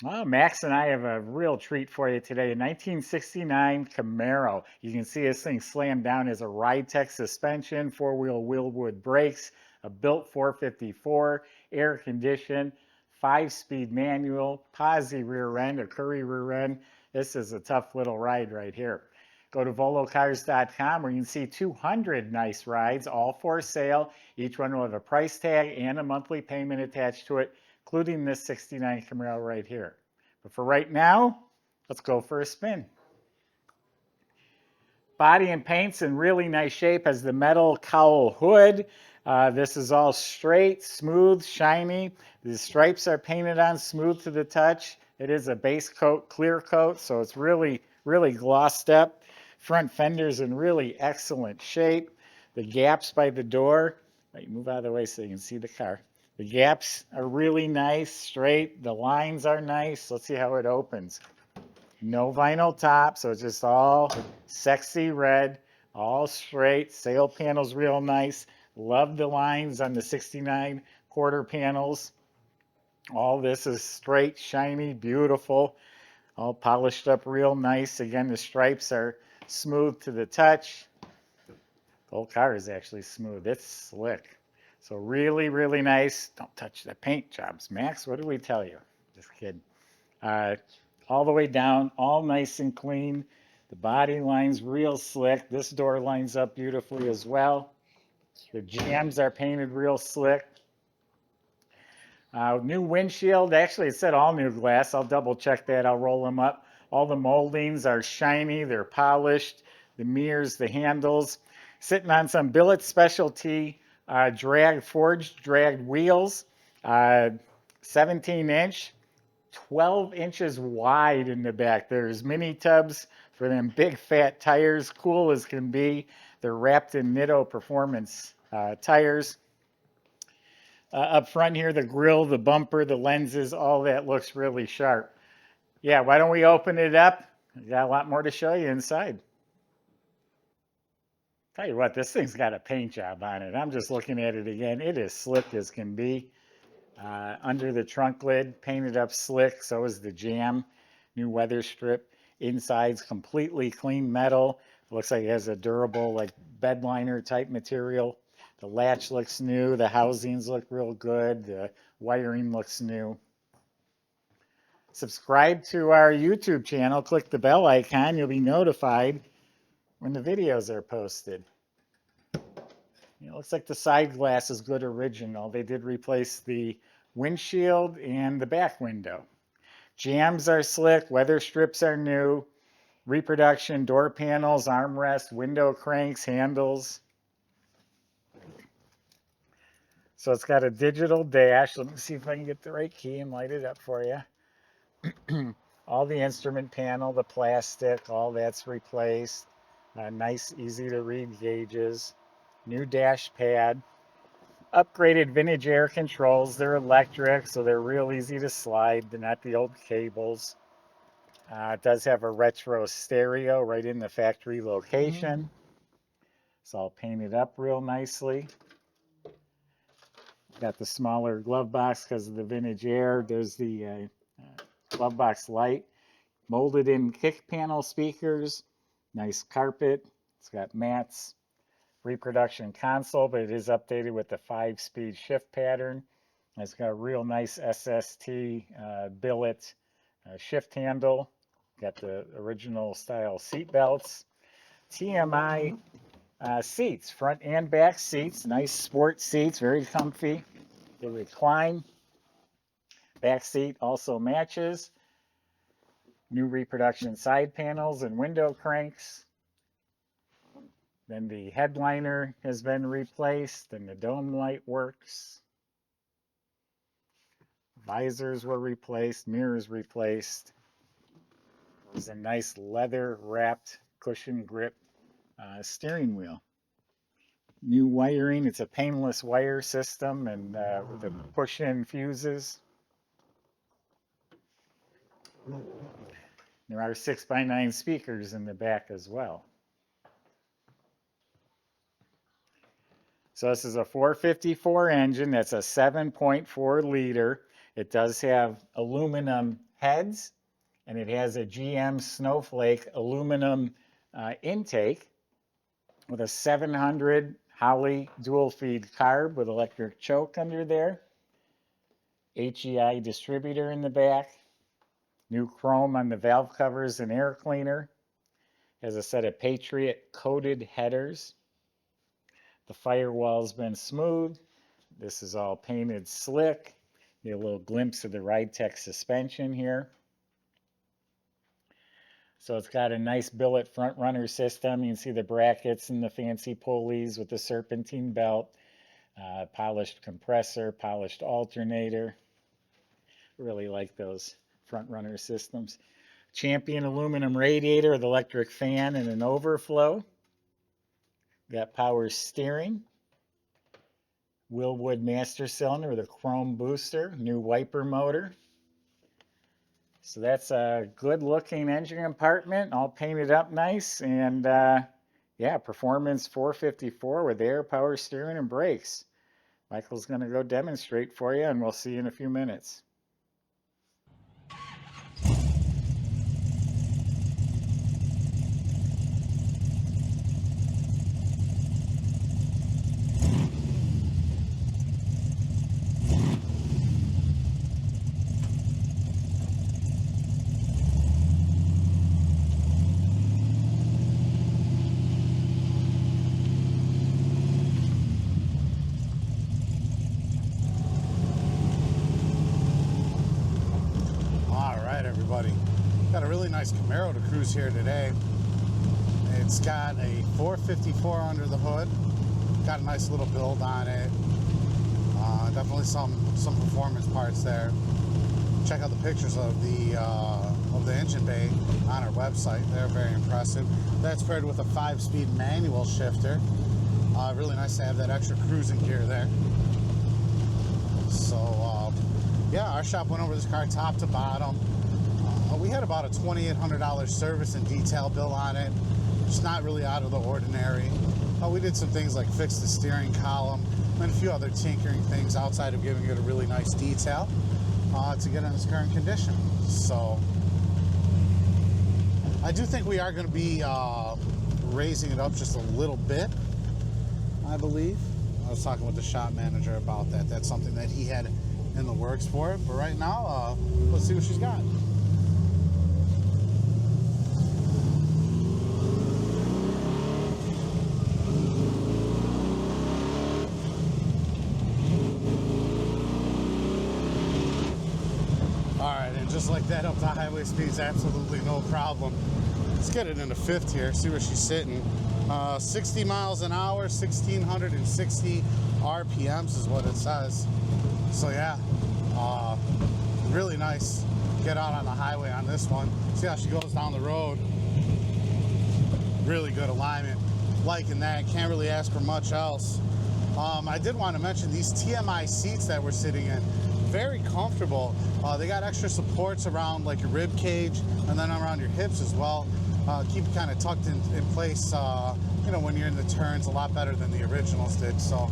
Well, Max and I have a real treat for you today. A 1969 Camaro. You can see this thing slammed down as a ride-tech suspension, four-wheel wheelwood brakes, a built 454, air conditioned, five-speed manual, posi rear end, a Curry rear end. This is a tough little ride right here. Go to volocars.com where you can see 200 nice rides, all for sale. Each one will have a price tag and a monthly payment attached to it, including this 69 Camaro right here. But for right now, let's go for a spin. Body and paint's in really nice shape, has the metal cowl hood. This is all straight, smooth, shiny. The stripes are painted on smooth to the touch. It is a base coat, clear coat, so it's really, really glossed up. Front fender's in really excellent shape. The gaps by the door, move out of the way so you can see the car. The gaps are really nice, straight. The lines are nice. Let's see how it opens. No vinyl top, so it's just all sexy red, all straight. Sail panels real nice. Love the lines on the 69 quarter panels. All this is straight, shiny, beautiful, all polished up real nice. Again, the stripes are smooth to the touch. The whole car is actually smooth. It's slick. So really, really nice. Don't touch the paint jobs, Max. What do we tell you? Just kidding. Uh, all the way down, all nice and clean. The body line's real slick. This door lines up beautifully as well. The jambs are painted real slick. New windshield. Actually, it said all new glass. I'll double check that. I'll roll them up. All the moldings are shiny. They're polished. The mirrors, the handles. Sitting on some Billet Specialty forged dragged wheels. 17-inch. 12 inches wide in the back. There's mini tubs for them big fat tires, cool as can be. They're wrapped in Nitto performance tires. Up front here, the grill, the bumper, the lenses, all that looks really sharp. Yeah, why don't we open it up? We got a lot more to show you inside. Tell you what, this thing's got a paint job on it. I'm just looking at it again. It is slick as can be. Under the trunk lid, painted up slick, so is the jam. New weather strip. Inside's completely clean metal. Looks like it has a durable, like bed liner type material. The latch looks new. The housings look real good. The wiring looks new. Subscribe to our YouTube channel. Click the bell icon. You'll be notified when the videos are posted. It looks like the side glass is good original. They did replace the windshield and the back window. Jams are slick, weather strips are new, reproduction, door panels, armrests, window cranks, handles. So it's got a digital dash. Let me see if I can get the right key and light it up for you. All the instrument panel, the plastic, all that's replaced. Nice, easy to read gauges. New dash pad. Upgraded vintage air controls. They're electric, so they're real easy to slide. They're not the old cables. It does have a retro stereo right in the factory location. It's all painted up real nicely. Got the smaller glove box because of the vintage air. There's the glove box light. Molded in kick panel speakers. Nice carpet. It's got mats. Reproduction console, but it is updated with the 5-speed shift pattern. It's got a real nice SST billet shift handle. Got the original style seat belts. TMI seats, front and back seats. Nice sport seats, very comfy. They recline. Back seat also matches. New reproduction side panels and window cranks. Then the headliner has been replaced and the dome light works. Visors were replaced, mirrors replaced. There's a nice leather wrapped cushion grip steering wheel. New wiring, it's a painless wire system and with the push-in fuses. There are 6x9 speakers in the back as well. So this is a 454 engine. That's a 7.4 liter. It does have aluminum heads, and it has a GM Snowflake aluminum intake with a 700 Holley dual feed carb with electric choke under there. HEI distributor in the back. New chrome on the valve covers and air cleaner. Has a set of Patriot coated headers. The firewall's been smooth. This is all painted slick. Get a little glimpse of the RideTech suspension here. So it's got a nice billet front runner system. You can see the brackets and the fancy pulleys with the serpentine belt. Polished compressor, polished alternator. Really like those front runner systems. Champion aluminum radiator with electric fan and an overflow. Got power steering. Willwood master cylinder with a chrome booster. New wiper motor. So that's a good looking engine compartment, all painted up nice, and yeah, performance 454 with air, power steering, and brakes. Michael's going to go demonstrate for you, and we'll see you in a few minutes. Everybody, got a really nice Camaro to cruise here today. It's got a 454 under the hood, got a nice little build on it. Definitely some performance parts there. Check out the pictures of the engine bay on our website. They're very impressive. That's paired with a 5-speed manual shifter. Really nice to have that extra cruising gear there. So yeah, our shop went over this car top to bottom. We had about a $2,800 service and detail bill on it. It's not really out of the ordinary. We did some things like fix the steering column and a few other tinkering things outside of giving it a really nice detail to get in its current condition. So I do think we are going to be raising it up just a little bit, I believe. I was talking with the shop manager about that. That's something that he had in the works for it. But right now, let's see what she's got. Just like that, up to highway speeds, absolutely no problem. Let's get it into fifth here, see where she's sitting. 60 miles an hour, 1,660 RPMs is what it says. So yeah, really nice. Get out on the highway on this one. See how she goes down the road. Really good alignment. Liking that, can't really ask for much else. I did want to mention these TMI seats that we're sitting in. Very comfortable. They got extra supports around like your rib cage and then around your hips as well. Keep it kind of tucked in place, you know, when you're in the turns, a lot better than the originals did. So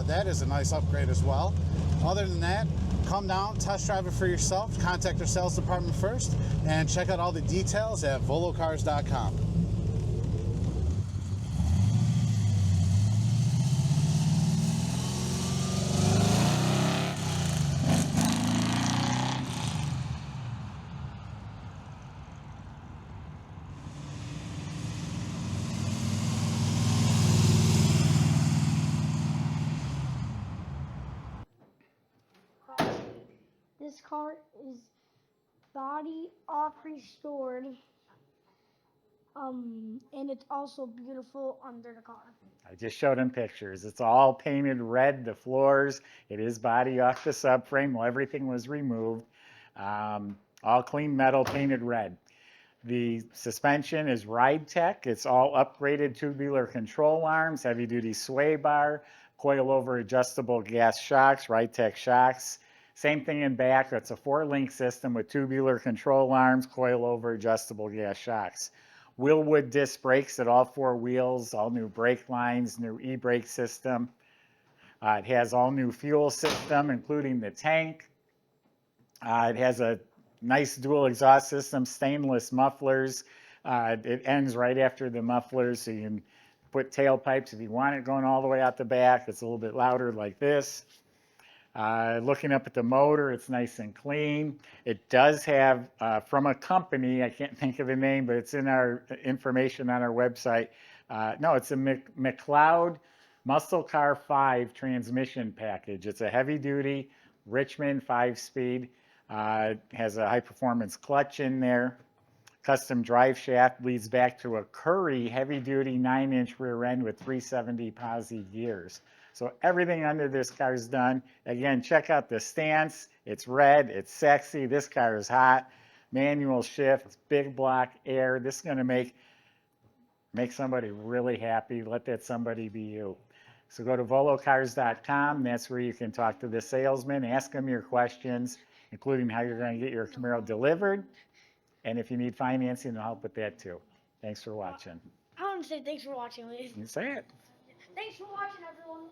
that is a nice upgrade as well. Other than that, come down, test drive it for yourself, contact our sales department first, and check out all the details at volocars.com. This car is body off restored, and it's also beautiful under the car. I just showed him pictures. It's all painted red, the floors. It is body off the subframe. Well, everything was removed. All clean metal painted red. The suspension is RideTech. It's all upgraded tubular control arms, heavy duty sway bar, coilover adjustable gas shocks, RideTech shocks. Same thing in back. It's a 4-link system with tubular control arms, coilover adjustable gas shocks. Willwood disc brakes at all 4 wheels, all new brake lines, new e-brake system. It has all new fuel system, including the tank. It has a nice dual exhaust system, stainless mufflers. It ends right after the mufflers, so you can put tailpipes if you want it going all the way out the back. It's a little bit louder like this. Looking up at the motor, it's nice and clean. It does have, from a company, I can't think of the name, but it's in our information on our website. No, it's a McLeod Muscle Car 5 transmission package. It's a heavy duty Richmond 5-speed. Has a high performance clutch in there. Custom drive shaft leads back to a Curry heavy duty 9-inch rear end with 370 posi gears. So everything under this car is done. Again, check out the stance. It's red, it's sexy. This car is hot. Manual shift, big block air. This is going to make somebody really happy. Let that somebody be you. So go to volocars.com. That's where you can talk to the salesman, ask them your questions, including how you're going to get your Camaro delivered. And if you need financing, they'll help with that too. Thanks for watching. I want to say thanks for watching, Lee. You say it. Thanks for watching, everyone.